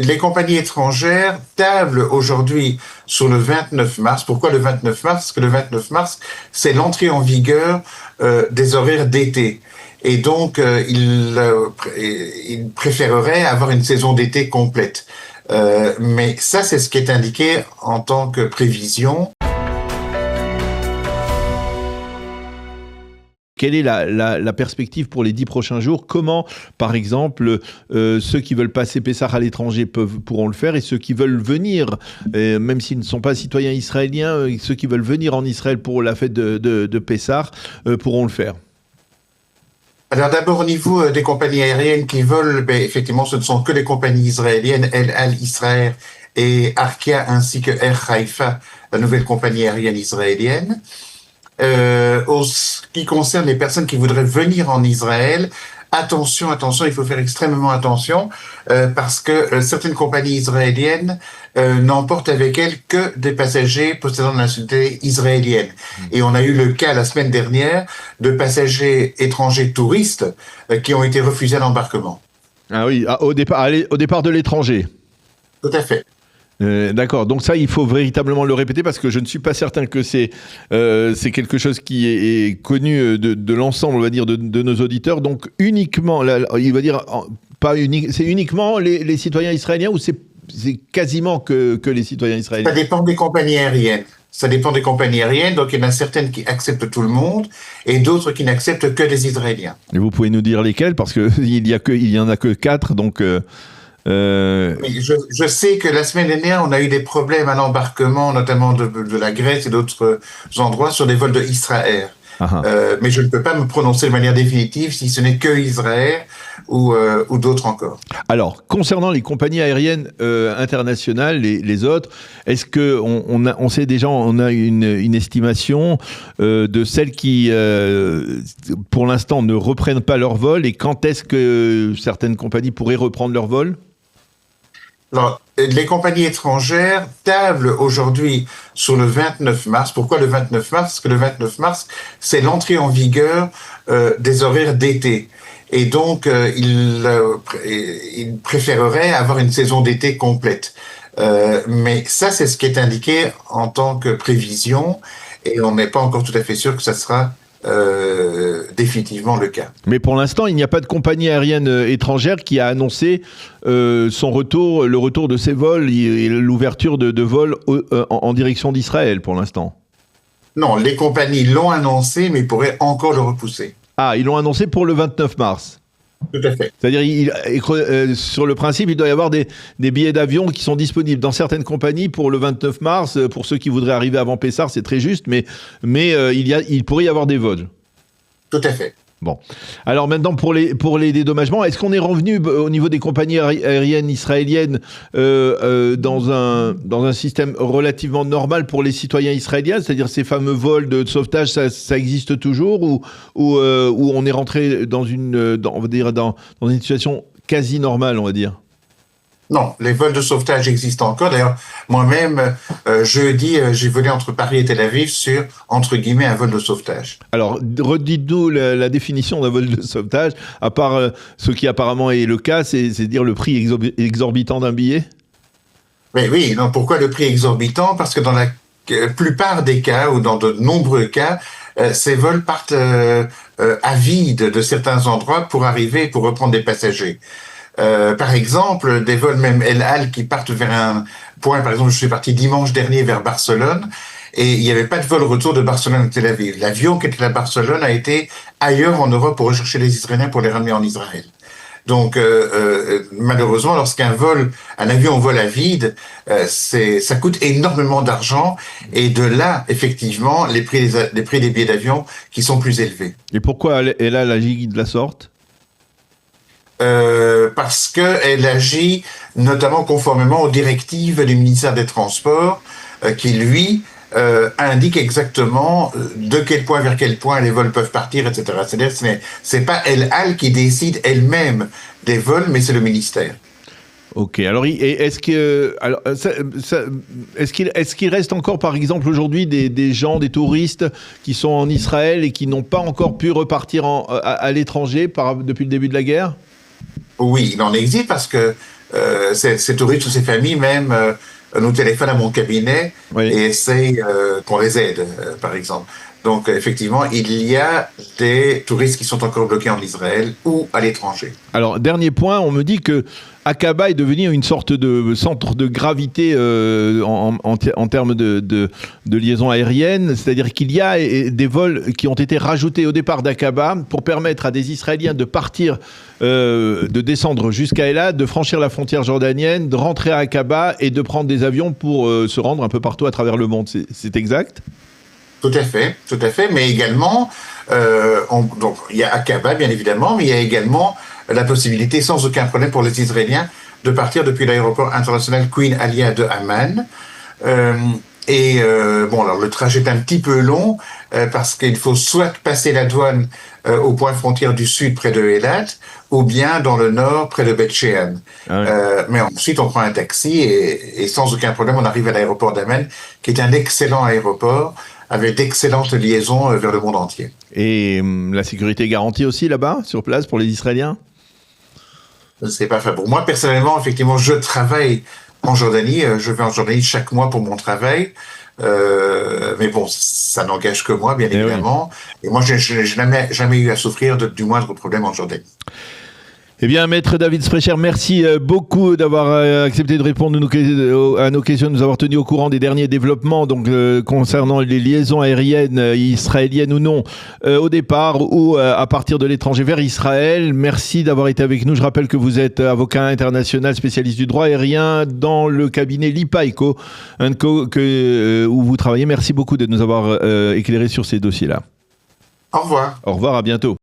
les compagnies étrangères tablent aujourd'hui sur le 29 mars. Pourquoi le 29 mars? Parce que le 29 mars, c'est l'entrée en vigueur des horaires d'été. Et donc, ils préféreraient avoir une saison d'été complète. Mais ça, c'est ce qui est indiqué en tant que prévision. Quelle est la perspective pour les 10 prochains jours? Comment, par exemple, ceux qui veulent passer Pessah à l'étranger pourront le faire, et ceux qui veulent venir, même s'ils ne sont pas citoyens israéliens, ceux qui veulent venir en Israël pour la fête de Pessah pourront le faire? Alors d'abord, au niveau des compagnies aériennes qui volent, effectivement, ce ne sont que les compagnies israéliennes, El Al Israël et Arkia, ainsi que Air Haifa, la nouvelle compagnie aérienne israélienne. Ce qui concerne les personnes qui voudraient venir en Israël, attention, il faut faire extrêmement attention, parce que certaines compagnies israéliennes n'emportent avec elles que des passagers possédant la nationalité israélienne. Et on a eu le cas la semaine dernière de passagers étrangers touristes qui ont été refusés à l'embarquement. Ah oui, au départ de l'étranger. Tout à fait. D'accord, donc ça il faut véritablement le répéter, parce que je ne suis pas certain que c'est quelque chose qui est connu de l'ensemble, on va dire, de nos auditeurs. Donc uniquement, il va dire, c'est uniquement les citoyens israéliens, ou c'est quasiment que les citoyens israéliens? Ça dépend des compagnies aériennes. Donc il y en a certaines qui acceptent tout le monde et d'autres qui n'acceptent que les Israéliens. Et vous pouvez nous dire lesquelles, parce que il y en a que 4, donc. Oui, je sais que la semaine dernière, on a eu des problèmes à l'embarquement, notamment de la Grèce et d'autres endroits, sur des vols de Israël. Mais je ne peux pas me prononcer de manière définitive si ce n'est que Israël ou d'autres encore. Alors, concernant les compagnies aériennes internationales, les autres, est-ce que on sait déjà, on a une estimation de celles qui, pour l'instant, ne reprennent pas leur vol, et quand est-ce que certaines compagnies pourraient reprendre leur vol? Alors, les compagnies étrangères tablent aujourd'hui sur le 29 mars. Pourquoi le 29 mars? Parce que le 29 mars, c'est l'entrée en vigueur des horaires d'été. Et donc, ils préféreraient avoir une saison d'été complète. Mais ça, c'est ce qui est indiqué en tant que prévision, et on n'est pas encore tout à fait sûr que ça sera définitivement le cas. Mais pour l'instant, il n'y a pas de compagnie aérienne étrangère qui a annoncé le retour de ses vols et l'ouverture de vols en direction d'Israël pour l'instant. Non, les compagnies l'ont annoncé, mais pourraient encore le repousser. Ah, ils l'ont annoncé pour le 29 mars. Tout à fait. C'est-à-dire, sur le principe, il doit y avoir des billets d'avion qui sont disponibles dans certaines compagnies pour le 29 mars. Pour ceux qui voudraient arriver avant Pessah, c'est très juste, mais il pourrait y avoir des vols. Tout à fait. Bon. Alors maintenant, pour les dédommagements, est-ce qu'on est revenu au niveau des compagnies aériennes israéliennes dans un système relativement normal pour les citoyens israéliens? C'est-à-dire ces fameux vols de sauvetage, ça existe toujours, ou on est rentré dans une situation quasi normale, on va dire? Non, les vols de sauvetage existent encore. D'ailleurs, moi-même, jeudi, j'ai volé entre Paris et Tel Aviv sur, entre guillemets, un vol de sauvetage. Alors, redites-nous la définition d'un vol de sauvetage, à part ce qui apparemment est le cas, c'est dire le prix exorbitant d'un billet? Mais oui, non, pourquoi le prix exorbitant? Parce que dans la plupart des cas, ou dans de nombreux cas, ces vols partent à vide de certains endroits pour reprendre des passagers. Par exemple, des vols même El Al qui partent vers un point, par exemple, je suis parti dimanche dernier vers Barcelone, et il n'y avait pas de vol retour de Barcelone à Tel Aviv. L'avion qui était à Barcelone a été ailleurs en Europe pour rechercher les Israéliens pour les ramener en Israël. Donc, malheureusement, lorsqu'un avion vole à vide, ça coûte énormément d'argent, et de là, effectivement, les prix des billets d'avion qui sont plus élevés. Et pourquoi El Al agit de la sorte? Parce qu'elle agit notamment conformément aux directives du ministère des Transports, qui, lui, indique exactement de quel point vers quel point les vols peuvent partir, etc. C'est-à-dire que c'est pas El Al qui décide elle-même des vols, mais c'est le ministère. Ok, alors est-ce qu'il reste encore, par exemple, aujourd'hui des gens, des touristes qui sont en Israël et qui n'ont pas encore pu repartir à l'étranger depuis le début de la guerre? Oui, il en existe, parce que ces touristes ou ces familles même nous téléphonent à mon cabinet et essayent qu'on les aide, par exemple. Donc, effectivement, il y a des touristes qui sont encore bloqués en Israël ou à l'étranger. Alors, dernier point, on me dit que Aqaba est devenu une sorte de centre de gravité en termes de liaison aérienne, c'est-à-dire qu'il y a des vols qui ont été rajoutés au départ d'Aqaba pour permettre à des Israéliens de partir, de descendre jusqu'à Eilat, de franchir la frontière jordanienne, de rentrer à Aqaba et de prendre des avions pour se rendre un peu partout à travers le monde. C'est exact ? Tout à fait, mais également, donc il y a Aqaba bien évidemment, mais il y a également la possibilité sans aucun problème pour les Israéliens de partir depuis l'aéroport international Queen Alia de Amman. Bon, alors le trajet est un petit peu long parce qu'il faut soit passer la douane au point frontière du sud près de Eilat, ou bien dans le nord près de Beth Shean. Mais ensuite on prend un taxi et sans aucun problème on arrive à l'aéroport d'Amman, qui est un excellent aéroport avec d'excellentes liaisons vers le monde entier. Et la sécurité est garantie aussi là-bas, sur place, pour les Israéliens ? C'est pas fait. Pour moi, personnellement, effectivement, je travaille en Jordanie. Je vais en Jordanie chaque mois pour mon travail. Mais bon, ça n'engage que moi, bien évidemment. Oui. Et moi, je n'ai jamais eu à souffrir du moindre problème en Jordanie. Eh bien, Maître David Sprecher, merci beaucoup d'avoir accepté de répondre à nos questions, de nous avoir tenus au courant des derniers développements donc concernant les liaisons aériennes israéliennes ou non au départ ou à partir de l'étranger vers Israël. Merci d'avoir été avec nous. Je rappelle que vous êtes avocat international spécialiste du droit aérien dans le cabinet Lipa & Co, où vous travaillez. Merci beaucoup de nous avoir éclairé sur ces dossiers-là. Au revoir. Au revoir, à bientôt.